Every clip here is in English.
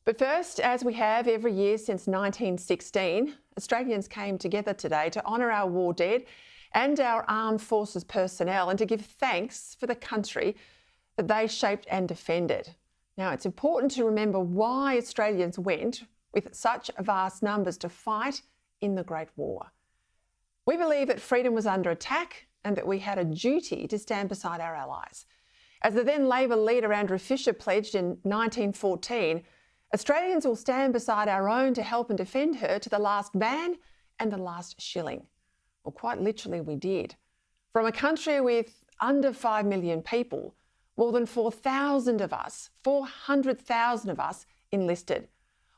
But first, as we have every year since 1916, Australians came together today to honour our war dead and our armed forces personnel and to give thanks for the country that they shaped and defended. Now, it's important to remember why Australians went with such vast numbers to fight in the Great War. We believe that freedom was under attack and that we had a duty to stand beside our allies. As the then Labor leader Andrew Fisher pledged in 1914, Australians will stand beside our own to help and defend her to the last man and the last shilling. Well, quite literally we did. From a country with under 5 million people, more than 4,000 of us, 400,000 of us enlisted.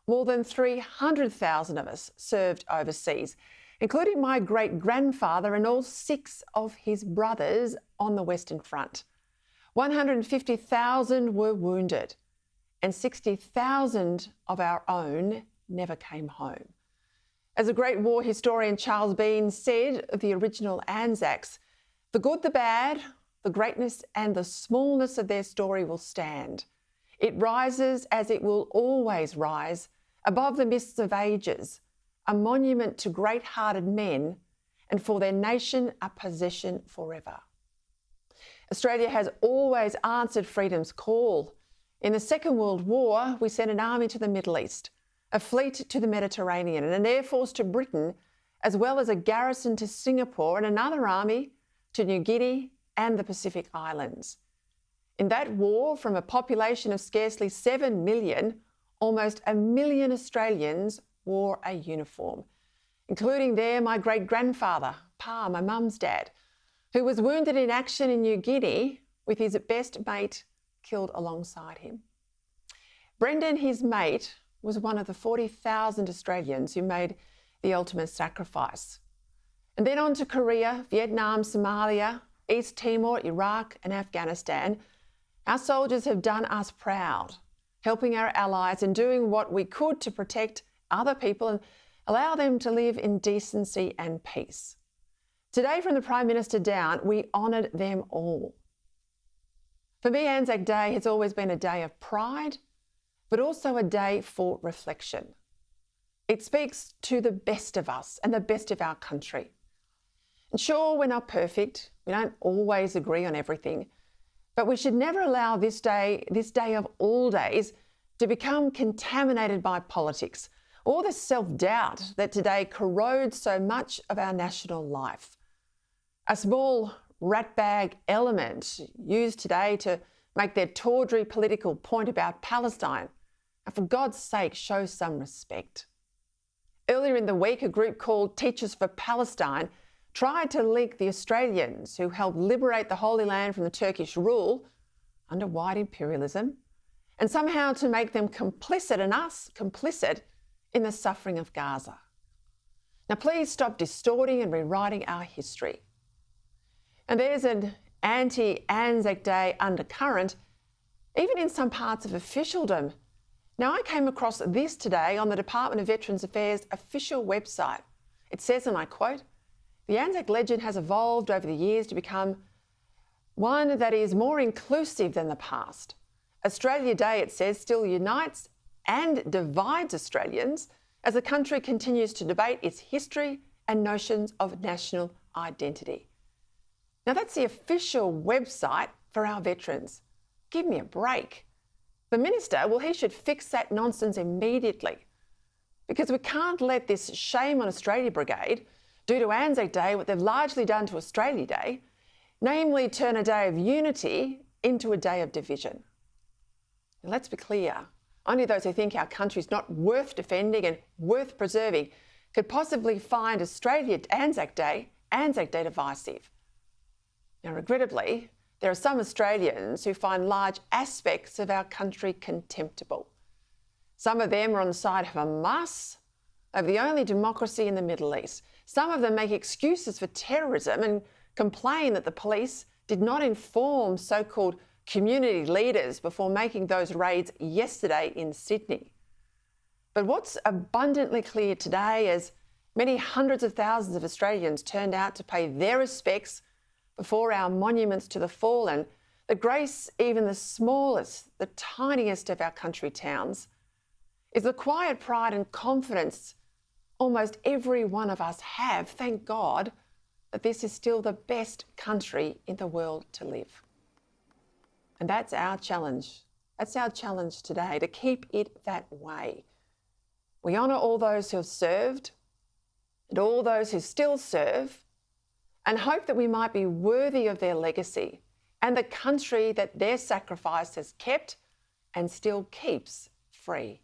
More than 300,000 of us served overseas, including my great-grandfather and all 6 of his brothers on the Western Front. 150,000 were wounded, and 60,000 of our own never came home. As the great war historian Charles Bean said of the original Anzacs, the good, the bad, the greatness and the smallness of their story will stand. It rises as it will always rise, above the mists of ages, a monument to great-hearted men, and for their nation a possession forever. Australia has always answered freedom's call. In the Second World War, we sent an army to the Middle East, a fleet to the Mediterranean, and an air force to Britain, as well as a garrison to Singapore and another army to New Guinea and the Pacific Islands. In that war, from a population of scarcely 7 million, almost 1 million Australians wore a uniform, including there my great-grandfather, Pa, my mum's dad, who was wounded in action in New Guinea with his best mate killed alongside him. Brendan, his mate, was one of the 40,000 Australians who made the ultimate sacrifice. And then on to Korea, Vietnam, Somalia, East Timor, Iraq and Afghanistan. Our soldiers have done us proud, helping our allies and doing what we could to protect other people and allow them to live in decency and peace. Today, from the Prime Minister down, we honoured them all. For me, Anzac Day has always been a day of pride, but also a day for reflection. It speaks to the best of us and the best of our country. And sure, we're not perfect. We don't always agree on everything, but we should never allow this day of all days, to become contaminated by politics or the self-doubt that today corrodes so much of our national life. A small ratbag element used today to make their tawdry political point about Palestine. And for God's sake, show some respect. Earlier in the week, a group called Teachers for Palestine tried to link the Australians who helped liberate the Holy Land from the Turkish rule under white imperialism and somehow to make them complicit and us complicit in the suffering of Gaza. Now, please stop distorting and rewriting our history. And there's an anti-Anzac Day undercurrent, even in some parts of officialdom. Now, I came across this today on the Department of Veterans Affairs official website. It says, and I quote, "The Anzac legend has evolved over the years to become one that is more inclusive than the past. Australia Day," it says, "still unites and divides Australians as the country continues to debate its history and notions of national identity." Now, that's the official website for our veterans. Give me a break. The Minister, well, he should fix that nonsense immediately, because we can't let this Shame on Australia brigade do to Anzac Day what they've largely done to Australia Day, namely turn a day of unity into a day of division. Now, let's be clear, only those who think our country's not worth defending and worth preserving could possibly find Australia Anzac Day divisive. Now, regrettably, there are some Australians who find large aspects of our country contemptible. Some of them are on the side of Hamas, of the only democracy in the Middle East. Some of them make excuses for terrorism and complain that the police did not inform so-called community leaders before making those raids yesterday in Sydney. But what's abundantly clear today is many hundreds of thousands of Australians turned out to pay their respects before our monuments to the fallen that grace even the smallest, the tiniest of our country towns. is the quiet pride and confidence almost every one of us have, thank God, that this is still the best country in the world to live. And that's our challenge. That's our challenge today, to keep it that way. We honour all those who have served and all those who still serve, and hope that we might be worthy of their legacy and the country that their sacrifice has kept and still keeps free.